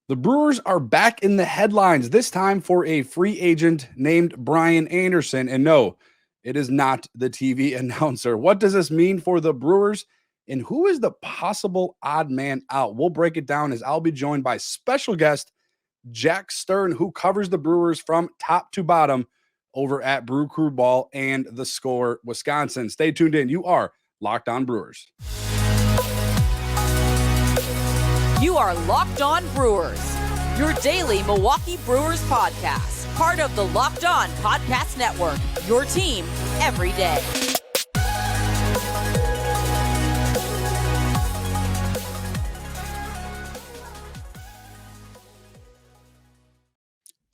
The Brewers are back in the headlines, this time for a free agent named Brian Anderson. And no, it is not the TV announcer. What does this mean for the Brewers? And who is the possible odd man out? We'll break it down as I'll be joined by special guest Jack Stern, who covers the Brewers from top to bottom over at Brew Crew Ball and The Score, Wisconsin. Stay tuned in. You are Locked On Brewers. You are Locked On Brewers, your daily Milwaukee Brewers podcast, part of the Locked On Podcast Network, your team every day.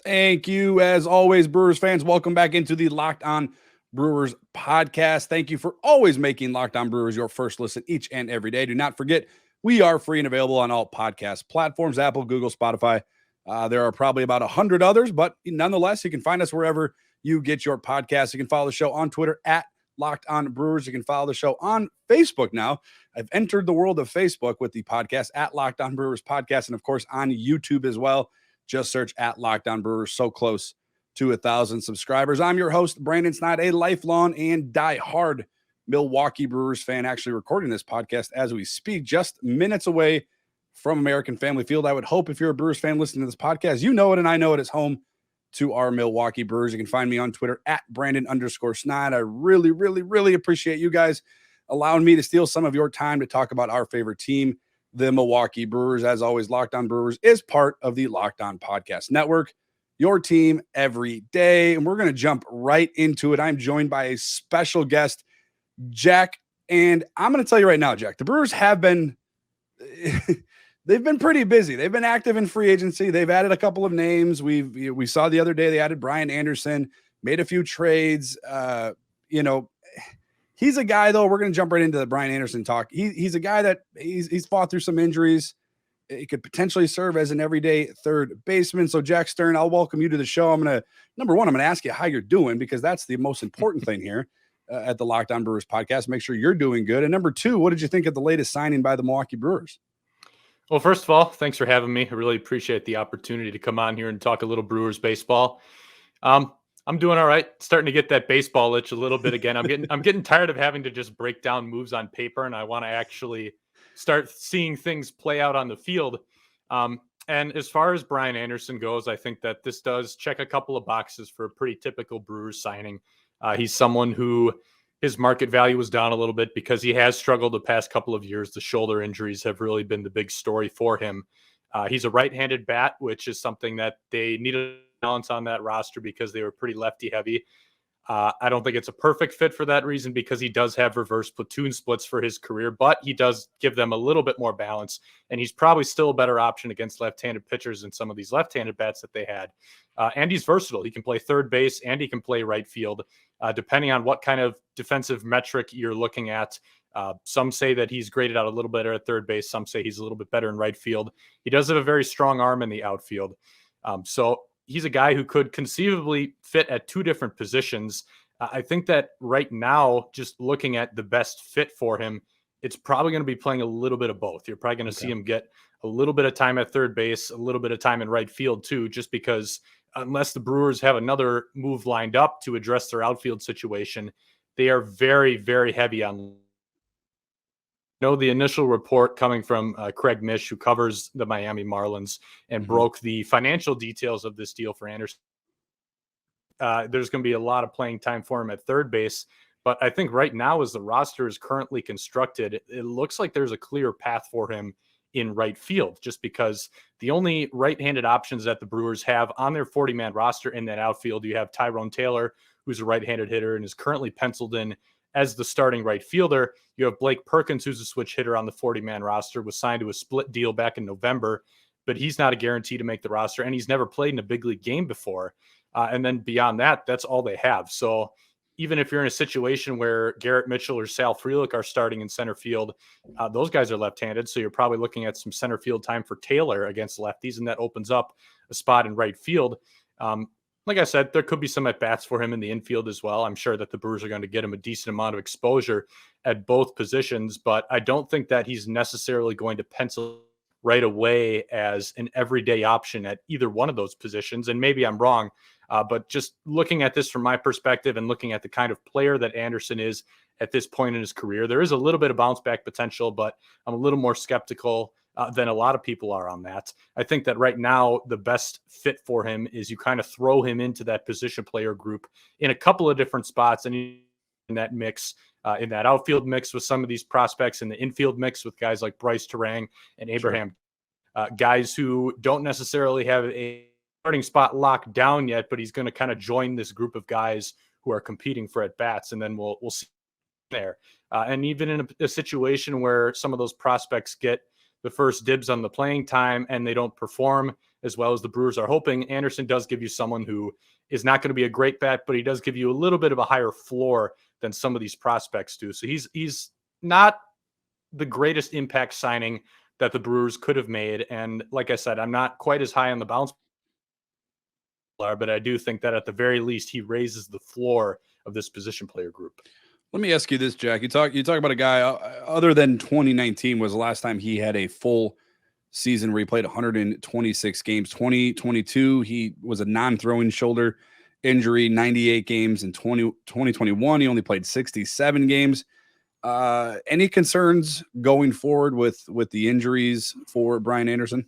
Thank you, as always, Brewers fans. Welcome back into the Locked On Brewers podcast. Thank you for always making Locked On Brewers your first listen each and every day. Do not forget, we are free and available on all podcast platforms, Apple, Google, Spotify. There are probably about 100 others, but nonetheless, you can find us wherever you get your podcasts. You can follow the show on Twitter at Locked On Brewers. You can follow the show on Facebook now. I've entered the world of Facebook with the podcast at Locked On Brewers Podcast, and of course on YouTube as well. Just search at Locked On Brewers. So close to 1,000 subscribers. I'm your host, Brandon Snide, a lifelong and diehard Milwaukee Brewers fan, actually recording this podcast as we speak, just minutes away from American Family Field. I would hope if you're a Brewers fan listening to this podcast, you know it and I know it is home to our Milwaukee Brewers. You can find me on Twitter at Brandon_Snide. I really, really, really appreciate you guys allowing me to steal some of your time to talk about our favorite team, the Milwaukee Brewers. As always, Locked On Brewers is part of the Locked On Podcast Network, your team every day. And we're going to jump right into it. I'm joined by a special guest, Jack. And I'm going to tell you right now, Jack, the Brewers have been, they've been pretty busy. They've been active in free agency. They've added a couple of names. We saw the other day, they added Brian Anderson, made a few trades. He's a guy, though, we're going to jump right into the Brian Anderson talk. He's a guy that he's fought through some injuries. He could potentially serve as an everyday third baseman. So, Jack Stern, I'll welcome you to the show. Number one, I'm going to ask you how you're doing, because that's the most important thing here at the Locked On Brewers podcast. Make sure you're doing good. And number two, what did you think of the latest signing by the Milwaukee Brewers? Well, first of all, thanks for having me. I really appreciate the opportunity to come on here and talk a little Brewers baseball. I'm doing all right. Starting to get that baseball itch a little bit again. I'm getting tired of having to just break down moves on paper, and I want to actually start seeing things play out on the field. And as far as Brian Anderson goes, I think that this does check a couple of boxes for a pretty typical Brewers signing. He's someone who his market value was down a little bit because he has struggled the past couple of years. The shoulder injuries have really been the big story for him. He's a right-handed bat, which is something that they needed balance on that roster because they were pretty lefty heavy. I don't think it's a perfect fit for that reason, because he does have reverse platoon splits for his career, but he does give them a little bit more balance, and he's probably still a better option against left-handed pitchers than some of these left-handed bats that they had. And he's versatile. He can play third base and he can play right field, depending on what kind of defensive metric you're looking at. Some say that he's graded out a little better at third base. Some say he's a little bit better in right field. He does have a very strong arm in the outfield. So he's a guy who could conceivably fit at two different positions. I think that right now, just looking at the best fit for him, it's probably going to be playing a little bit of both. You're probably going to see him get a little bit of time at third base, a little bit of time in right field too, just because unless the Brewers have another move lined up to address their outfield situation, they are very, very heavy on. The initial report coming from Craig Mish, who covers the Miami Marlins and broke the financial details of this deal for Anderson. There's going to be a lot of playing time for him at third base. But I think right now, as the roster is currently constructed, it looks like there's a clear path for him in right field, just because the only right-handed options that the Brewers have on their 40-man roster in that outfield, you have Tyrone Taylor, who's a right-handed hitter and is currently penciled in as the starting right fielder. You have Blake Perkins, who's a switch hitter on the 40-man roster, was signed to a split deal back in November, but he's not a guarantee to make the roster, and he's never played in a big league game before. And then beyond that, that's all they have. So even if you're in a situation where Garrett Mitchell or Sal Frelick are starting in center field, those guys are left-handed, so you're probably looking at some center field time for Taylor against lefties, and that opens up a spot in right field. Like I said, there could be some at-bats for him in the infield as well. I'm sure that the Brewers are going to get him a decent amount of exposure at both positions, but I don't think that he's necessarily going to pencil right away as an everyday option at either one of those positions. And maybe I'm wrong, but just looking at this from my perspective and looking at the kind of player that Anderson is at this point in his career, there is a little bit of bounce back potential, but I'm a little more skeptical than a lot of people are on that. I think that right now, the best fit for him is you kind of throw him into that position player group in a couple of different spots and in that mix, in that outfield mix with some of these prospects, in the infield mix with guys like Bryce Terang and Abraham, guys who don't necessarily have a starting spot locked down yet, but he's going to kind of join this group of guys who are competing for at bats, and then we'll see there. And even in a situation where some of those prospects get the first dibs on the playing time and they don't perform as well as the Brewers are hoping, Anderson does give you someone who is not going to be a great bat, but he does give you a little bit of a higher floor than some of these prospects do. So he's not the greatest impact signing that the Brewers could have made. And like I said, I'm not quite as high on the bounce, but I do think that at the very least, he raises the floor of this position player group. Let me ask you this, Jack. You talk about a guy other than 2019 was the last time he had a full season where he played 126 games. 2022, he was a non-throwing shoulder injury, 98 games. In 2021, he only played 67 games. Any concerns going forward with the injuries for Brian Anderson?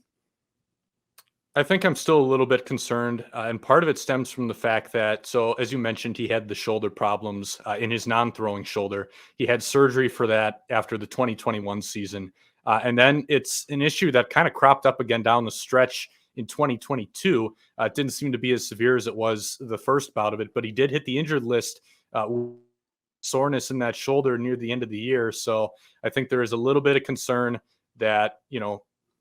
I think I'm still a little bit concerned, and part of it stems from the fact that, so as you mentioned, he had the shoulder problems in his non-throwing shoulder. He had surgery for that after the 2021 season, and then it's an issue that kind of cropped up again down the stretch in 2022. It didn't seem to be as severe as it was the first bout of it, but he did hit the injured list, soreness in that shoulder near the end of the year. So I think there is a little bit of concern that,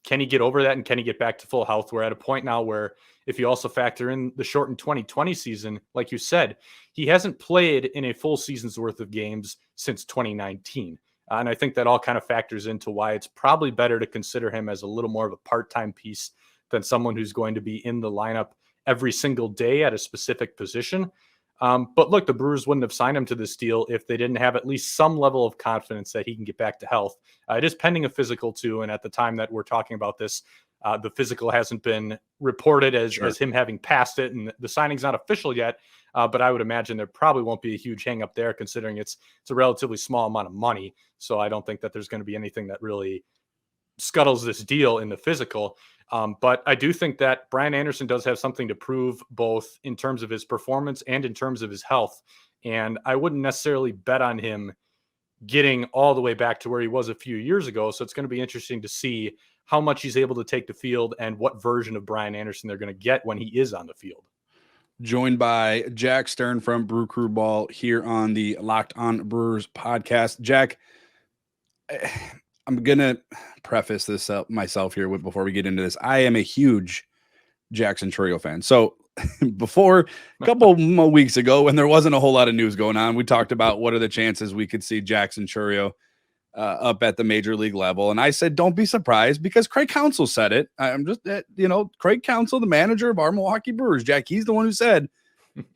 can he get over that and can he get back to full health? We're at a point now where if you also factor in the shortened 2020 season, like you said, he hasn't played in a full season's worth of games since 2019. And I think that all kind of factors into why it's probably better to consider him as a little more of a part-time piece than someone who's going to be in the lineup every single day at a specific position. But look, the Brewers wouldn't have signed him to this deal if they didn't have at least some level of confidence that he can get back to health. It is pending a physical too, and at the time that we're talking about this, the physical hasn't been reported as him having passed it, and the signing's not official yet. But I would imagine there probably won't be a huge hang up there, considering it's a relatively small amount of money. So I don't think that there's going to be anything that really scuttles this deal in the physical. But I do think that Brian Anderson does have something to prove, both in terms of his performance and in terms of his health. And I wouldn't necessarily bet on him getting all the way back to where he was a few years ago. So it's going to be interesting to see how much he's able to take the field and what version of Brian Anderson they're going to get when he is on the field. Joined by Jack Stern from Brew Crew Ball here on the Locked On Brewers podcast. Jack, I'm going to preface this up myself here before we get into this. I am a huge Jack Centurio fan. So before a couple of weeks ago, when there wasn't a whole lot of news going on, we talked about what are the chances we could see Jack Centurio up at the major league level. And I said, don't be surprised, because Craig Counsell said it. I'm just, Craig Counsell, the manager of our Milwaukee Brewers, Jack, he's the one who said,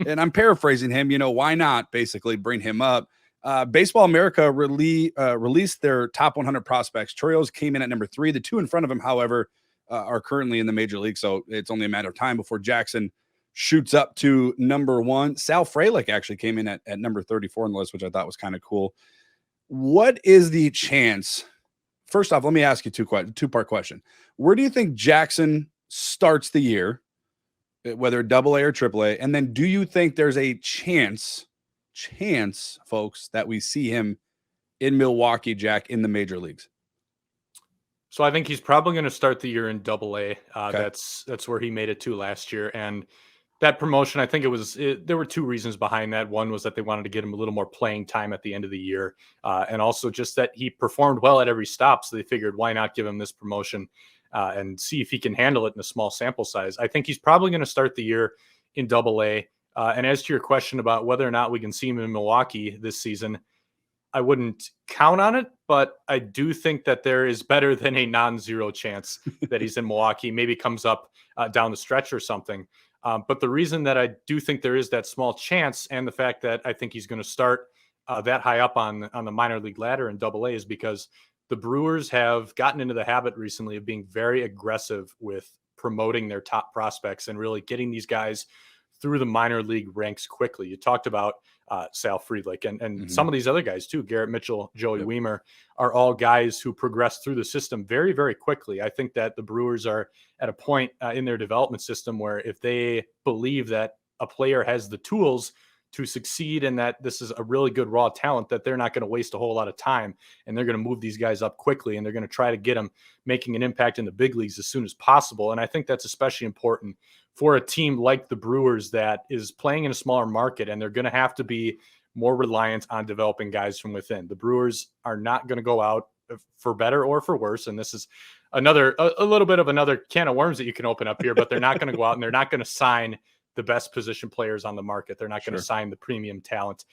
and I'm paraphrasing him, why not basically bring him up? Baseball America released their top 100 prospects. Troyos came in at number 3. The two in front of him, however, are currently in the major league. So it's only a matter of time before Jackson shoots up to number 1. Sal Frelick actually came in at number 34 on the list, which I thought was kind of cool. What is the chance? First off, let me ask you two-part question. Where do you think Jackson starts the year, whether AA or AAA? And then do you think there's a chance, folks, that we see him in Milwaukee, Jack, in the major leagues? So I think he's probably going to start the year in AA. Okay. That's where he made it to last year. And that promotion, I think there were two reasons behind that. One was that they wanted to get him a little more playing time at the end of the year. And also just that he performed well at every stop. So they figured, why not give him this promotion and see if he can handle it in a small sample size. I think he's probably going to start the year in AA. And as to your question about whether or not we can see him in Milwaukee this season, I wouldn't count on it, but I do think that there is better than a non-zero chance that he's in Milwaukee, maybe comes up down the stretch or something. But the reason that I do think there is that small chance, and the fact that I think he's going to start that high up on the minor league ladder in AA, is because the Brewers have gotten into the habit recently of being very aggressive with promoting their top prospects and really getting these guys through the minor league ranks quickly. You talked about Sal Frelick and some of these other guys too, Garrett Mitchell, Joey Weimer, are all guys who progress through the system very, very quickly. I think that the Brewers are at a point in their development system where if they believe that a player has the tools to succeed and that this is a really good raw talent, that they're not going to waste a whole lot of time and they're going to move these guys up quickly and they're going to try to get them making an impact in the big leagues as soon as possible. And I think that's especially important for a team like the Brewers that is playing in a smaller market, and they're going to have to be more reliant on developing guys from within. The Brewers are not going to go out for better or for worse. And this is a little bit of another can of worms that you can open up here, but they're not going to go out and they're not going to sign the best position players on the market. They're not going to sign the premium talent.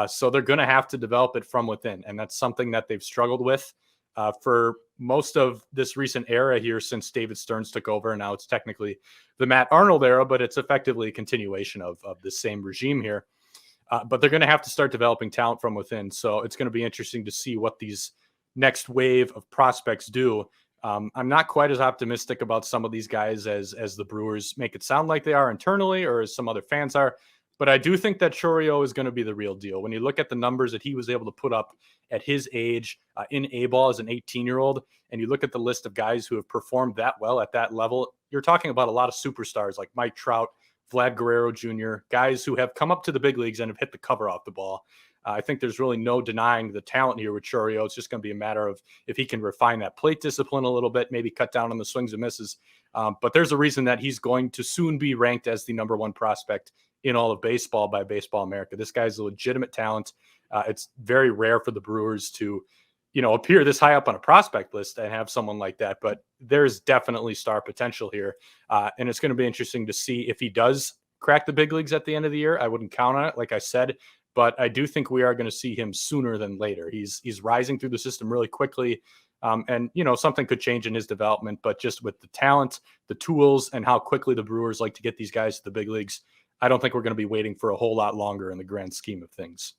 So they're going to have to develop it from within. And that's something that they've struggled with for most of this recent era here since David Stearns took over. And now it's technically the Matt Arnold era, but it's effectively a continuation of the same regime here. But they're going to have to start developing talent from within. So it's going to be interesting to see what these next wave of prospects do. I'm not quite as optimistic about some of these guys as the Brewers make it sound like they are internally, or as some other fans are. But I do think that Centurio is going to be the real deal. When you look at the numbers that he was able to put up at his age in A-ball as an 18-year-old, and you look at the list of guys who have performed that well at that level, you're talking about a lot of superstars like Mike Trout, Vlad Guerrero Jr., guys who have come up to the big leagues and have hit the cover off the ball. I think there's really no denying the talent here with Centurio. It's just going to be a matter of if he can refine that plate discipline a little bit, maybe cut down on the swings and misses. But there's a reason that he's going to soon be ranked as the number one prospect in all of baseball by Baseball America. This guy's a legitimate talent. It's very rare for the Brewers to, appear this high up on a prospect list and have someone like that. But there's definitely star potential here. And it's going to be interesting to see if he does crack the big leagues at the end of the year. I wouldn't count on it, like I said. But I do think we are going to see him sooner than later. He's rising through the system really quickly. And something could change in his development, but just with the talent, the tools, and how quickly the Brewers like to get these guys to the big leagues, I don't think we're going to be waiting for a whole lot longer in the grand scheme of things.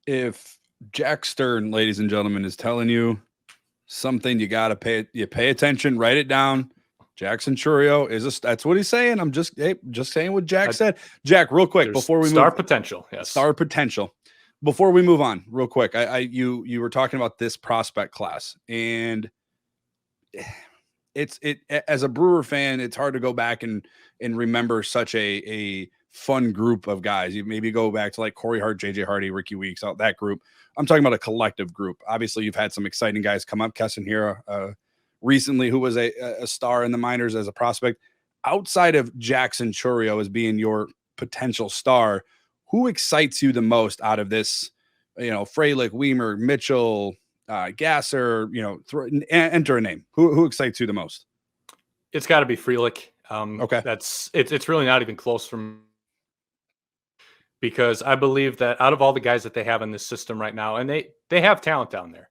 If Jack Stern, ladies and gentlemen, is telling you something, you got to pay attention, write it down. Jackson Centurio that's what he's saying. I'm just saying what Jack said. Jack, real quick before we star potential. Yes. Star potential. Before we move on, real quick, you were talking about this prospect class, and it as a Brewer fan, it's hard to go back and remember such a fun group of guys. You maybe go back to like Corey Hart, JJ Hardy, Ricky Weeks, out that group. I'm talking about a collective group. Obviously, you've had some exciting guys come up. Keston Hiura, recently, who was a star in the minors as a prospect. Outside of Jackson Centurio as being your potential star, who excites you the most out of this? Frelick, Weimer, Mitchell, Gasser. Enter a name. Who excites you the most? It's got to be Frelick. Okay, it's really not even close from, because I believe that out of all the guys that they have in this system right now, and they have talent down there.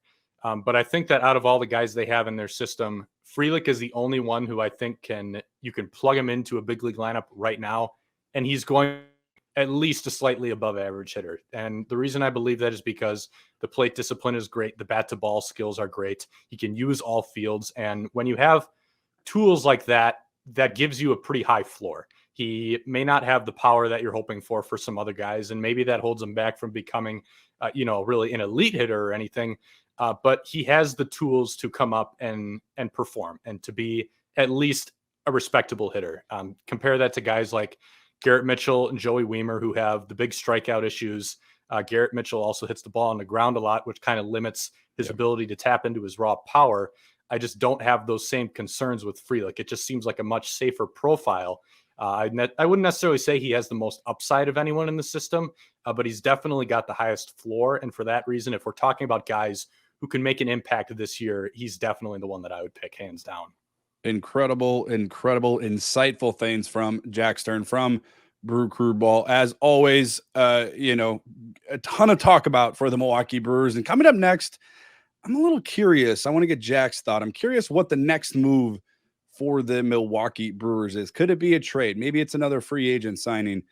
But I think that out of all the guys they have in their system, Frelick is the only one who I think you can plug him into a big league lineup right now, and he's going at least a slightly above average hitter. And the reason I believe that is because the plate discipline is great. The bat to ball skills are great. He can use all fields. And when you have tools like that, that gives you a pretty high floor. He may not have the power that you're hoping for some other guys, and maybe that holds him back from becoming, really an elite hitter or anything. But he has the tools to come up and perform and to be at least a respectable hitter. Compare that to guys like Garrett Mitchell and Joey Weimer, who have the big strikeout issues. Garrett Mitchell also hits the ball on the ground a lot, which kind of limits his ability to tap into his raw power. I just don't have those same concerns with Frelick. It just seems like a much safer profile. I wouldn't necessarily say he has the most upside of anyone in the system, but he's definitely got the highest floor. And for that reason, if we're talking about guys who can make an impact this year, he's definitely the one that I would pick hands down. Incredible, insightful things from Jack Stern from Brew Crew Ball. As always, a ton of talk about for the Milwaukee Brewers. And coming up next, I'm a little curious. I want to get Jack's thought. I'm curious what the next move for the Milwaukee Brewers is. Could it be a trade? Maybe it's another free agent signing.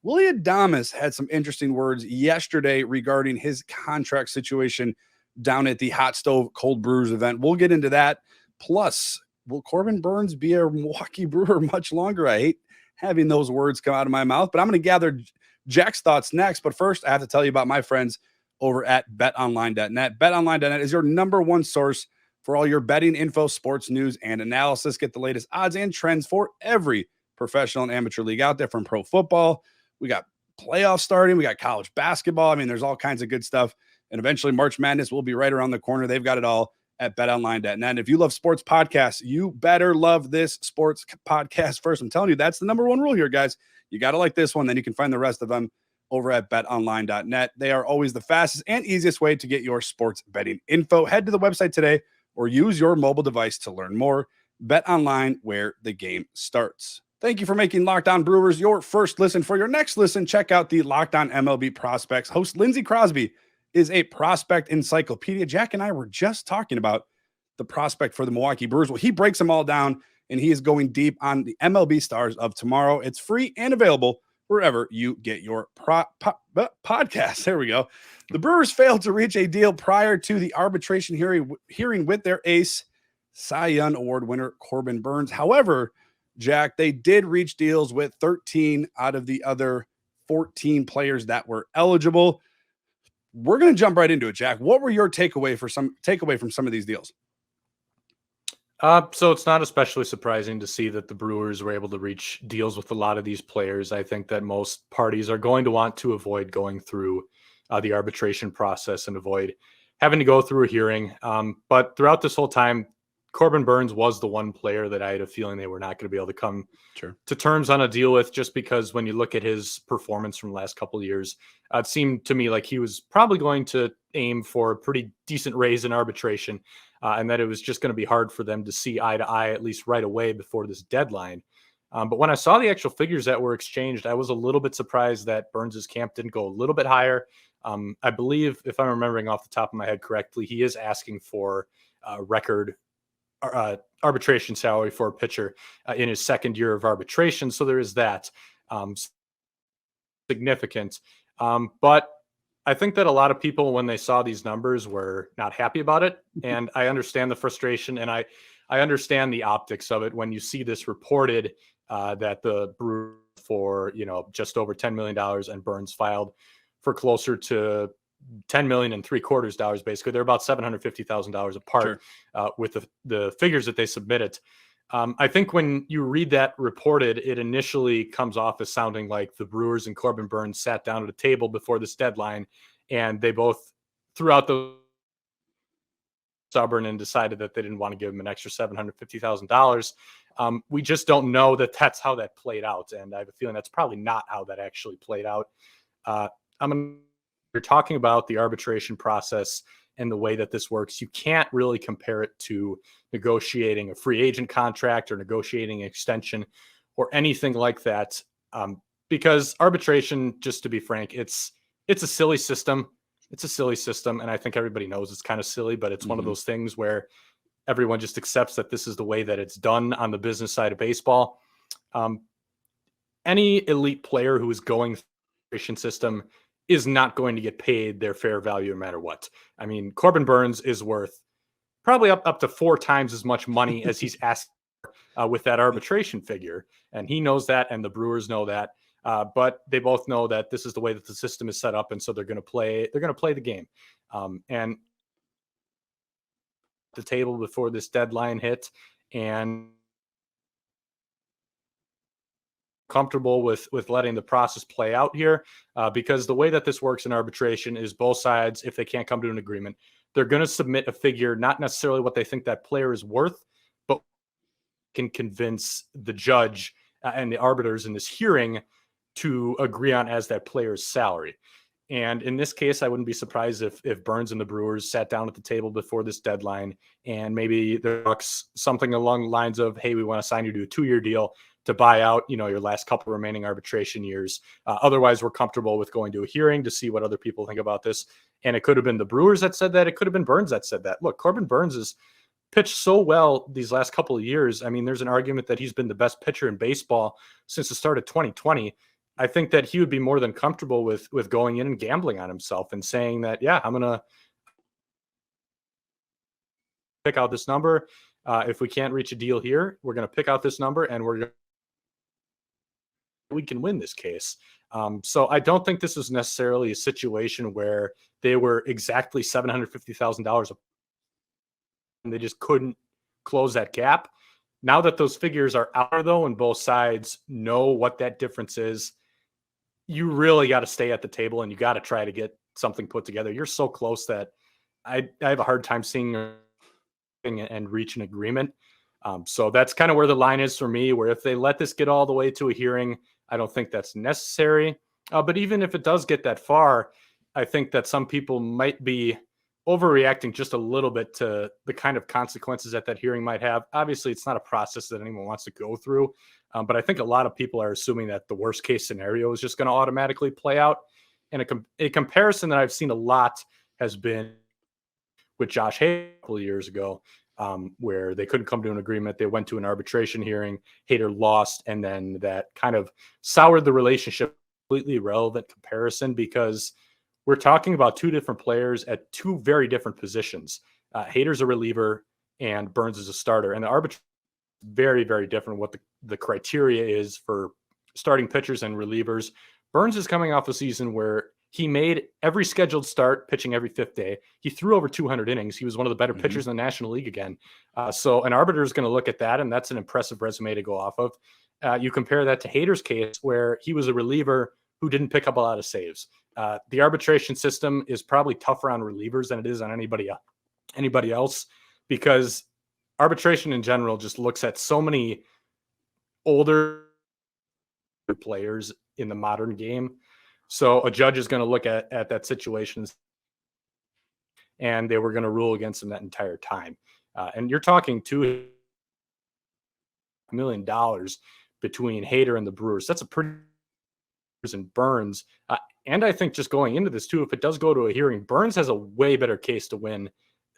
Willy Adames had some interesting words yesterday regarding his contract situation down at the Hot Stove Cold Brews event. We'll get into that. Plus, will Corbin Burnes be a Milwaukee Brewer much longer? I hate having those words come out of my mouth, but I'm going to gather Jack's thoughts next. But first, I have to tell you about my friends over at betonline.net. Betonline.net is your number one source for all your betting info, sports news, and analysis. Get the latest odds and trends for every professional and amateur league out there, from pro football. We got playoffs starting. We got college basketball. I mean, there's all kinds of good stuff. And eventually March Madness will be right around the corner. They've got it all at betonline.net. And if you love sports podcasts, you better love this sports podcast first. I'm telling you, that's the number one rule here, guys. You got to like this one. Then you can find the rest of them over at betonline.net. They are always the fastest and easiest way to get your sports betting info. Head to the website today or use your mobile device to learn more. Bet online, where the game starts. Thank you for making Locked On Brewers your first listen. For your next listen, check out the Locked On MLB Prospects. Host Lindsey Crosby is a prospect encyclopedia. Jack and I were just talking about the prospect for the Milwaukee Brewers. Well, he breaks them all down, and he is going deep on the MLB stars of tomorrow. It's free and available wherever you get your podcasts. There we go. The Brewers failed to reach a deal prior to the arbitration hearing with their ace, Cy Young Award winner Corbin Burnes. However, Jack, they did reach deals with 13 out of the other 14 players that were eligible. We're going to jump right into it, Jack. What were your takeaway from some of these deals? So it's not especially surprising to see that the Brewers were able to reach deals with a lot of these players. I think that most parties are going to want to avoid going through the arbitration process and avoid having to go through a hearing. But throughout this whole time, Corbin Burnes was the one player that I had a feeling they were not going to be able to come to terms on a deal with, just because when you look at his performance from the last couple of years, it seemed to me like he was probably going to aim for a pretty decent raise in arbitration, and that it was just going to be hard for them to see eye to eye, at least right away before this deadline. But when I saw the actual figures that were exchanged, I was a little bit surprised that Burnes's camp didn't go a little bit higher. I believe, if I'm remembering off the top of my head correctly, he is asking for record arbitration salary for a pitcher in his second year of arbitration. So there is that significant. But I think that a lot of people, when they saw these numbers, were not happy about it. And I understand the frustration, and I understand the optics of it when you see this reported that the Brewers for, just over $10 million and Burnes filed for closer to $10 million and $750,000. Basically, they're about $750,000 apart with the figures that they submitted. I think when you read that reported, it initially comes off as sounding like the Brewers and Corbin Burnes sat down at a table before this deadline, and they both threw out the stubborn and decided that they didn't want to give him an extra $750,000. We just don't know that that's how that played out, and I have a feeling that's probably not how that actually played out. You're talking about the arbitration process and the way that this works. You can't really compare it to negotiating a free agent contract or negotiating an extension or anything like that. Because arbitration, just to be frank, it's a silly system. It's a silly system. And I think everybody knows it's kind of silly, but it's one of those things where everyone just accepts that this is the way that it's done on the business side of baseball. Any elite player who is going through the arbitration system is not going to get paid their fair value no matter what. I mean, Corbin Burnes is worth probably up to 4 times as much money as he's asked with that arbitration figure. And he knows that, and the Brewers know that. But they both know that this is the way that the system is set up, and so they're going to play the game. And the table before this deadline hit, and comfortable with letting the process play out here, because the way that this works in arbitration is both sides, if they can't come to an agreement, they're going to submit a figure, not necessarily what they think that player is worth, but can convince the judge and the arbiters in this hearing to agree on as that player's salary. And in this case, I wouldn't be surprised if Burnes and the Brewers sat down at the table before this deadline, and maybe there's something along the lines of, hey, we want to sign you to a 2-year deal to buy out, your last couple remaining arbitration years. Otherwise, we're comfortable with going to a hearing to see what other people think about this. And it could have been the Brewers that said that. It could have been Burnes that said that. Look, Corbin Burnes has pitched so well these last couple of years. I mean, there's an argument that he's been the best pitcher in baseball since the start of 2020. I think that he would be more than comfortable with going in and gambling on himself and saying that, yeah, I'm going to pick out this number. If we can't reach a deal here, we're going to pick out this number, and we can win this case. So I don't think this is necessarily a situation where they were exactly $750,000 and they just couldn't close that gap. Now that those figures are out there, though, and both sides know what that difference is, you really got to stay at the table and you got to try to get something put together. You're so close that I have a hard time seeing and reach an agreement. So that's kind of where the line is for me, where if they let this get all the way to a hearing, I don't think that's necessary. But even if it does get that far, I think that some people might be overreacting just a little bit to the kind of consequences that hearing might have. Obviously, it's not a process that anyone wants to go through. But I think a lot of people are assuming that the worst case scenario is just going to automatically play out. And a comparison that I've seen a lot has been with Josh Hader a couple of years ago, where they couldn't come to an agreement. They went to an arbitration hearing, Hader lost, and then that kind of soured the relationship. Completely irrelevant comparison because we're talking about two different players at two very different positions. Hader's a reliever and Burns is a starter. And the arbitration is very, very different what the criteria is for starting pitchers and relievers. Burns is coming off a season where he made every scheduled start, pitching every fifth day. He threw over 200 innings. He was one of the better pitchers in the National League again. So an arbiter is going to look at that, and that's an impressive resume to go off of. You compare that to Hader's case, where he was a reliever who didn't pick up a lot of saves. The arbitration system is probably tougher on relievers than it is on anybody else, because arbitration in general just looks at so many older players in the modern game. So a judge is going to look at that situation, and they were going to rule against him that entire time. And you're talking $2 million between Hader and the Brewers. That's a pretty and Burns. And I think just going into this too, if it does go to a hearing, Burns has a way better case to win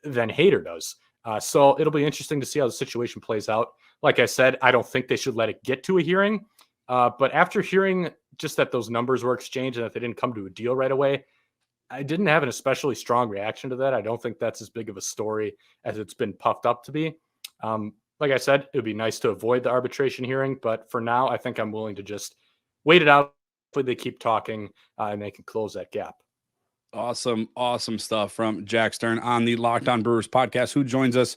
than Hader does. So it'll be interesting to see how the situation plays out. Like I said, I don't think they should let it get to a hearing. But after hearing just that those numbers were exchanged and that they didn't come to a deal right away, I didn't have an especially strong reaction to that. I don't think that's as big of a story as it's been puffed up to be. Like I said, it would be nice to avoid the arbitration hearing, but for now, I think I'm willing to just wait it out. Hopefully they keep talking and they can close that gap. Awesome stuff from Jack Stern on the Locked On Brewers podcast, who joins us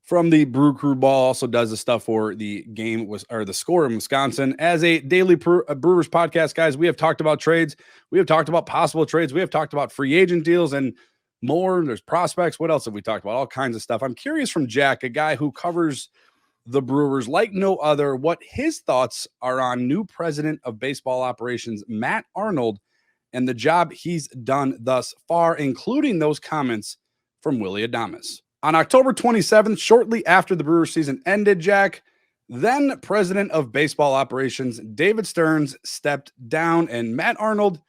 from the Brew Crew Ball, also does the stuff for the game or the Score in Wisconsin. As a daily Brewers podcast, guys, we have talked about trades. We have talked about possible trades. We have talked about free agent deals and more. There's prospects. What else have we talked about? All kinds of stuff. I'm curious from Jack, a guy who covers the Brewers like no other, what his thoughts are on new president of baseball operations, Matt Arnold, and the job he's done thus far, including those comments from Willy Adames. On October 27th, shortly after the Brewers season ended, Jack, then president of baseball operations, David Stearns, stepped down, and Matt Arnold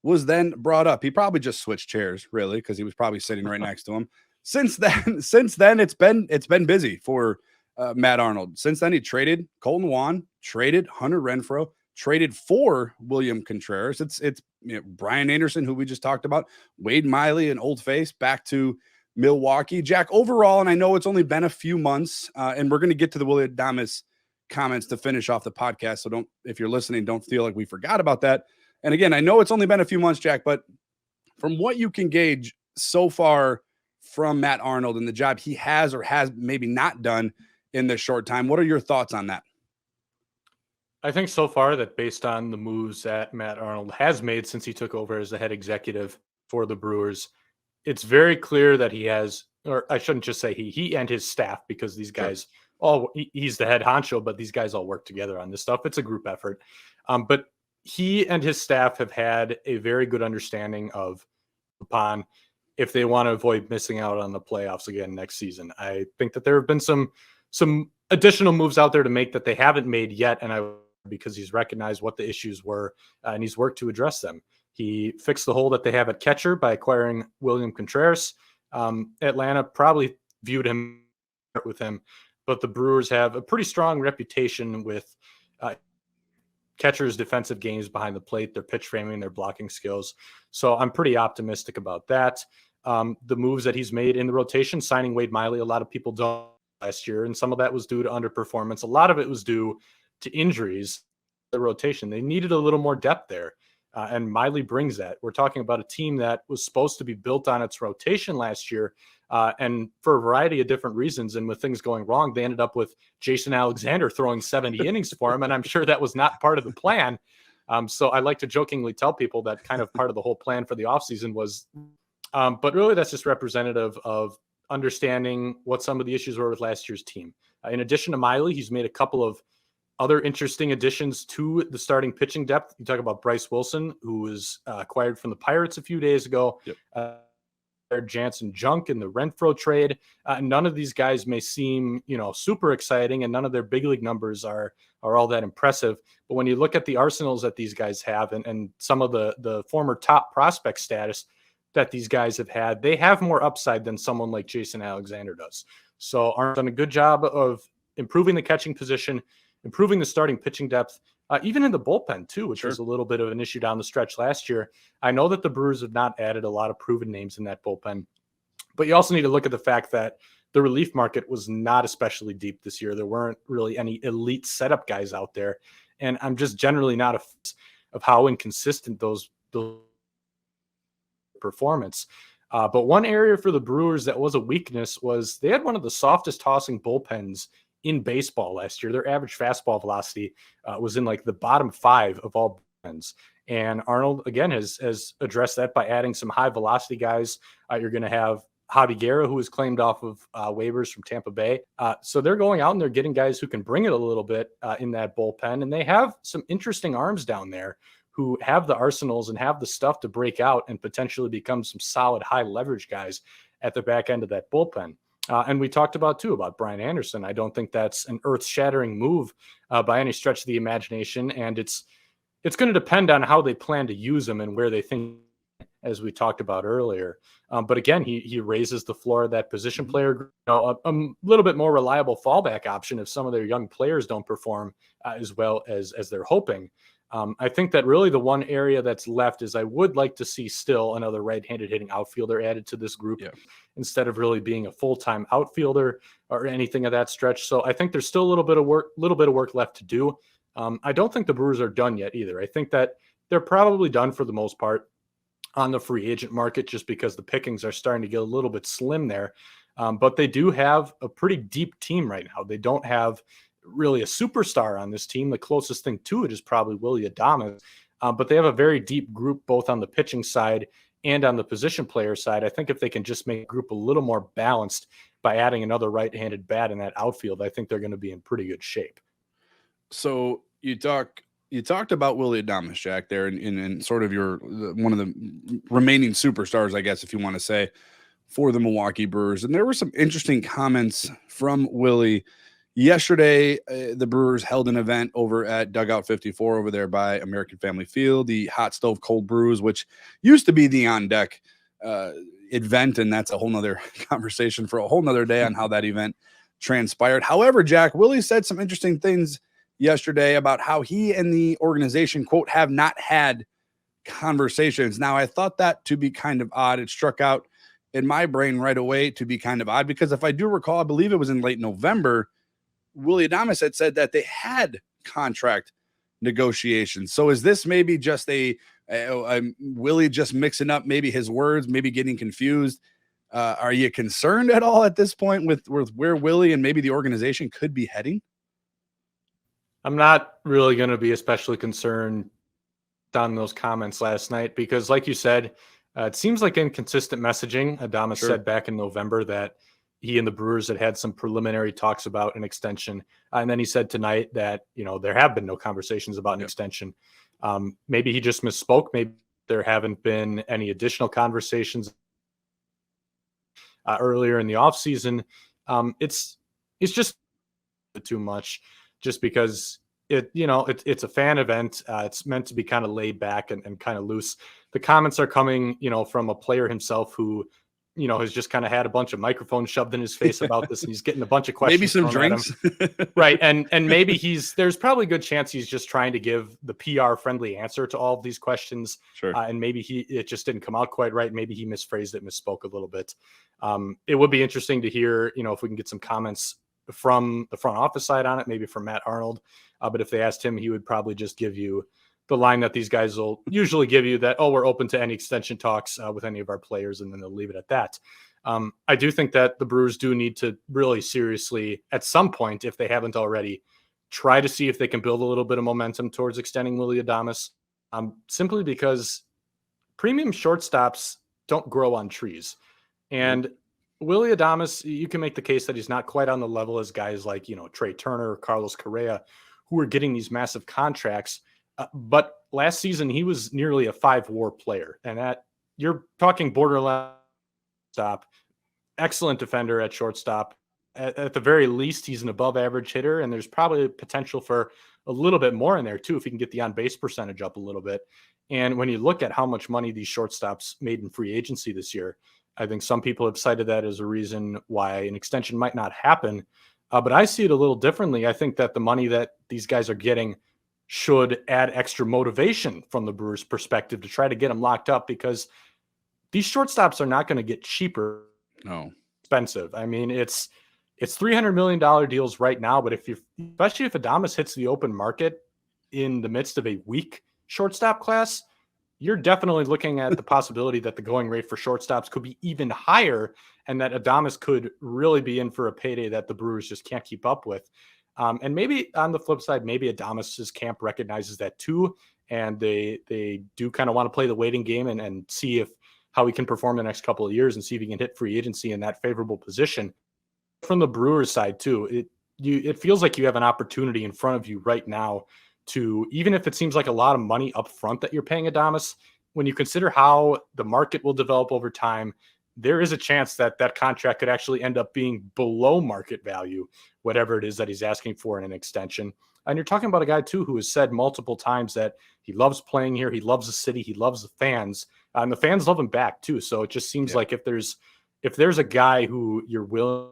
was then brought up. He probably just switched chairs, really, because he was probably sitting right next to him. Since then, it's been busy for Matt Arnold. Since then, he traded Colton Juan, traded Hunter Renfroe, traded for William Contreras. It's Brian Anderson, who we just talked about, Wade Miley, an old face, back to Milwaukee. Jack, overall, and I know it's only been a few months, and we're going to get to the Willy Adames comments to finish off the podcast. So if you're listening, don't feel like we forgot about that. And again, I know it's only been a few months, Jack, but from what you can gauge so far from Matt Arnold and the job he has or has maybe not done in this short time, what are your thoughts on that? I think so far that based on the moves that Matt Arnold has made since he took over as the head executive for the Brewers, it's very clear that he has, or I shouldn't just say he and his staff, because these guys he's the head honcho, but these guys all work together on this stuff. It's a group effort. But he and his staff have had a very good understanding of upon if they want to avoid missing out on the playoffs again next season. I think that there have been some additional moves out there to make that they haven't made yet. And because he's recognized what the issues were and he's worked to address them. He fixed the hole that they have at catcher by acquiring William Contreras. Atlanta probably viewed him with him, but the Brewers have a pretty strong reputation with catchers' defensive games behind the plate, their pitch framing, their blocking skills. So I'm pretty optimistic about that. the moves that he's made in the rotation, signing Wade Miley. A lot of people don't last year, and some of that was due to underperformance. A lot of it was due to injuries. The rotation, they needed a little more depth there. And Miley brings that. We're talking about a team that was supposed to be built on its rotation last year. And for a variety of different reasons, and with things going wrong, they ended up with Jason Alexander throwing 70 innings for him. And I'm sure that was not part of the plan. So I like to jokingly tell people that kind of part of the whole plan for the offseason was, but really that's just representative of understanding what some of the issues were with last year's team. In addition to Miley, he's made a couple of other interesting additions to the starting pitching depth. You talk about Bryce Wilson, who was acquired from the Pirates a few days ago. Yep. Jansen Junk in the Renfroe trade. None of these guys may seem, super exciting, and none of their big league numbers are all that impressive. But when you look at the arsenals that these guys have and some of the former top prospect status that these guys have had, they have more upside than someone like Jason Alexander does. So Arnold's done a good job of improving the catching position, improving the starting pitching depth, even in the bullpen too, which was a little bit of an issue down the stretch last year. I know that the Brewers have not added a lot of proven names in that bullpen, but you also need to look at the fact that the relief market was not especially deep this year. There weren't really any elite setup guys out there. And I'm just generally not a fan of how inconsistent those performance. But one area for the Brewers that was a weakness was they had one of the softest tossing bullpens in baseball last year. Their average fastball velocity was in like the bottom 5 of all bullpens. And Arnold, again, has addressed that by adding some high velocity guys. You're going to have Javi Guerra, who was claimed off of waivers from Tampa Bay. So they're going out and they're getting guys who can bring it a little bit in that bullpen. And they have some interesting arms down there who have the arsenals and have the stuff to break out and potentially become some solid high leverage guys at the back end of that bullpen. And we talked about Brian Anderson. I don't think that's an earth-shattering move by any stretch of the imagination. And it's going to depend on how they plan to use him and where they think, as we talked about earlier. But again, he raises the floor of that position player, a little bit more reliable fallback option if some of their young players don't perform as well as they're hoping. I think that really the one area that's left is I would like to see still another right-handed hitting outfielder added to this group instead of really being a full-time outfielder or anything of that stretch. So I think there's still a little bit of work left to do. I don't think the Brewers are done yet either. I think that they're probably done for the most part on the free agent market just because the pickings are starting to get a little bit slim there. But they do have a pretty deep team right now. They don't have really a superstar on this team. The closest thing to it is probably Willy Adames, but they have a very deep group both on the pitching side and on the position player side. I think if they can just make the group a little more balanced by adding another right-handed bat in that outfield, I think they're going to be in pretty good shape. So you talked about Willy Adames, Jack, there in sort of one of the remaining superstars, I guess, if you want to say, for the Milwaukee Brewers. And there were some interesting comments from Willy. Yesterday, the Brewers held an event over at Dugout 54 over there by American Family Field, the Hot Stove Cold Brews, which used to be the On Deck event, and that's a whole nother conversation for a whole nother day on how that event transpired. However, Jack, Willy said some interesting things yesterday about how he and the organization, quote, have not had conversations. Now, I thought that to be kind of odd. It struck out in my brain right away to be kind of odd because if I do recall, I believe it was in late November, Willy Adames had said that they had contract negotiations. So is this maybe just a Willy just mixing up maybe his words, maybe getting confused? Are you concerned at all at this point with where Willy and maybe the organization could be heading? I'm not really going to be especially concerned on those comments last night because, like you said, it seems like inconsistent messaging. Adames said back in November that he and the Brewers had some preliminary talks about an extension. And then he said tonight that, there have been no conversations about an extension. Maybe he just misspoke. Maybe there haven't been any additional conversations earlier in the offseason. It's just too much just because it's a fan event. It's meant to be kind of laid back and kind of loose. The comments are coming, from a player himself who has just kind of had a bunch of microphones shoved in his face about this, and he's getting a bunch of questions. Maybe some thrown at drinks. him. Right. And maybe there's probably a good chance he's just trying to give the PR friendly answer to all of these questions. Sure. And maybe it just didn't come out quite right. Maybe he misphrased it, misspoke a little bit. It would be interesting to hear, if we can get some comments from the front office side on it, maybe from Matt Arnold. But if they asked him, he would probably just give you the line that these guys will usually give you, that, we're open to any extension talks with any of our players, and then they'll leave it at that. I do think that the Brewers do need to really seriously, at some point, if they haven't already, try to see if they can build a little bit of momentum towards extending Willy Adames, simply because premium shortstops don't grow on trees. And Willy Adames, you can make the case that he's not quite on the level as guys like, Trey Turner or Carlos Correa, who are getting these massive contracts. But last season, he was nearly a 5-WAR player. And that, you're talking borderline stop, excellent defender at shortstop. At the very least, he's an above average hitter, and there's probably potential for a little bit more in there too, if he can get the on base percentage up a little bit. And when you look at how much money these shortstops made in free agency this year, I think some people have cited that as a reason why an extension might not happen. But I see it a little differently. I think that the money that these guys are getting should add extra motivation from the Brewers' perspective to try to get them locked up, because these shortstops are not going to get cheaper. No. Expensive. I mean, it's $300 million deals right now, but especially if Adames hits the open market in the midst of a weak shortstop class, you're definitely looking at the possibility that the going rate for shortstops could be even higher, and that Adames could really be in for a payday that the Brewers just can't keep up with. And maybe on the flip side, maybe Adames's camp recognizes that too, and they do kind of want to play the waiting game and see how he can perform the next couple of years, and see if he can hit free agency in that favorable position. From the Brewers side too, it feels like you have an opportunity in front of you right now to, even if it seems like a lot of money up front that you're paying Adames, when you consider how the market will develop over time, there is a chance that that contract could actually end up being below market value, whatever it is that he's asking for in an extension. And you're talking about a guy too who has said multiple times that he loves playing here, he loves the city, he loves the fans, and the fans love him back too. So it just seems like if there's a guy who you're willing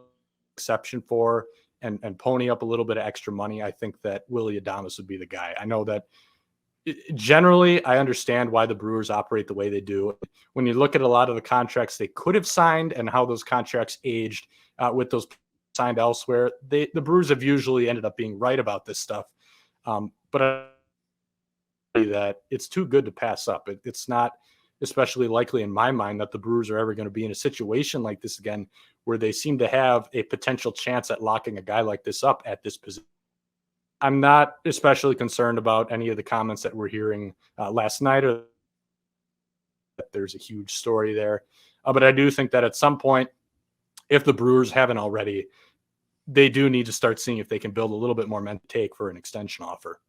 exception for and pony up a little bit of extra money, I think that Willy Adames would be the guy. I know that generally I understand why the Brewers operate the way they do. When you look at a lot of the contracts they could have signed and how those contracts aged with those signed elsewhere, the Brewers have usually ended up being right about this stuff. But that it's too good to pass up. It's not especially likely in my mind that the Brewers are ever going to be in a situation like this again, where they seem to have a potential chance at locking a guy like this up at this position. I'm not especially concerned about any of the comments that we're hearing last night, or that there's a huge story there. But I do think that at some point, if the Brewers haven't already, they do need to start seeing if they can build a little bit more mental take for an extension offer.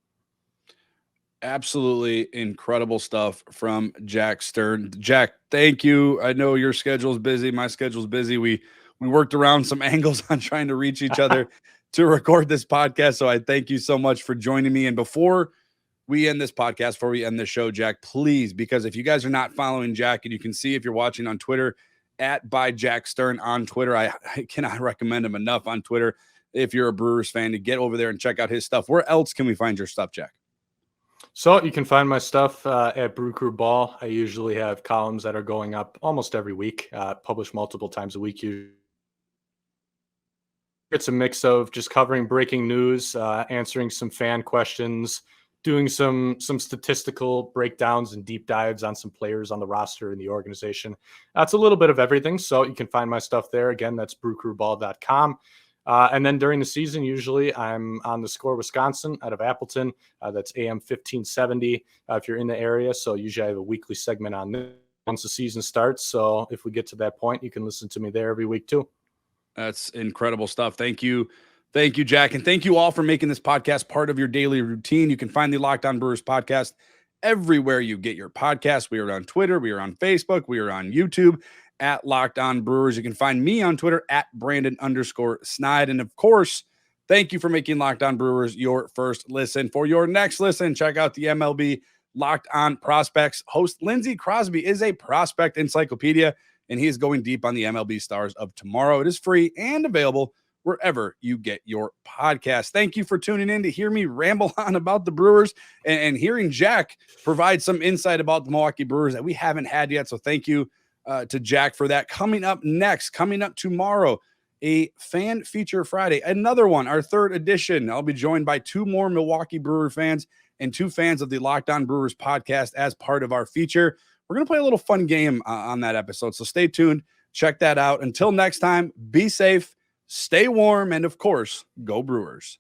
Absolutely incredible stuff from Jack Stern. Jack, thank you. I know your schedule's busy. My schedule's busy. We worked around some angles on trying to reach each other to record this podcast. So I thank you so much for joining me. And before we end this podcast, before we end this show, Jack, please, because if you guys are not following Jack, and you can see if you're watching on Twitter, @byJackStern on Twitter. I cannot recommend him enough on Twitter. If you're a Brewers fan, to get over there and check out his stuff. Where else can we find your stuff, Jack? So you can find my stuff at Brew Crew Ball. I usually have columns that are going up almost every week, published multiple times a week. It's a mix of just covering breaking news, answering some fan questions, doing some statistical breakdowns and deep dives on some players on the roster in the organization. That's a little bit of everything. So you can find my stuff there. Again, that's brewcrewball.com. And then during the season, usually I'm on The Score Wisconsin out of Appleton. That's AM 1570 if you're in the area. So usually I have a weekly segment on this once the season starts. So if we get to that point, you can listen to me there every week too. That's incredible stuff. Thank you. Thank you, Jack. And thank you all for making this podcast part of your daily routine. You can find the Locked On Brewers podcast everywhere you get your podcast. We are on Twitter. We are on Facebook. We are on YouTube at Locked On Brewers. You can find me on Twitter at Brandon_Snide. And of course, thank you for making Locked On Brewers your first listen. For your next listen, check out the MLB Locked On Prospects. Host Lindsey Crosby is a prospect encyclopedia, and he is going deep on the MLB stars of tomorrow. It is free and available wherever you get your podcast. Thank you for tuning in to hear me ramble on about the Brewers and hearing Jack provide some insight about the Milwaukee Brewers that we haven't had yet. So thank you to Jack for that. Coming up tomorrow, a fan feature Friday, another one, our third edition. I'll be joined by 2 more Milwaukee Brewer fans and 2 fans of the Locked On Brewers podcast as part of our feature. We're going to play a little fun game on that episode. So stay tuned. Check that out. Until next time, be safe, stay warm, and of course, go Brewers.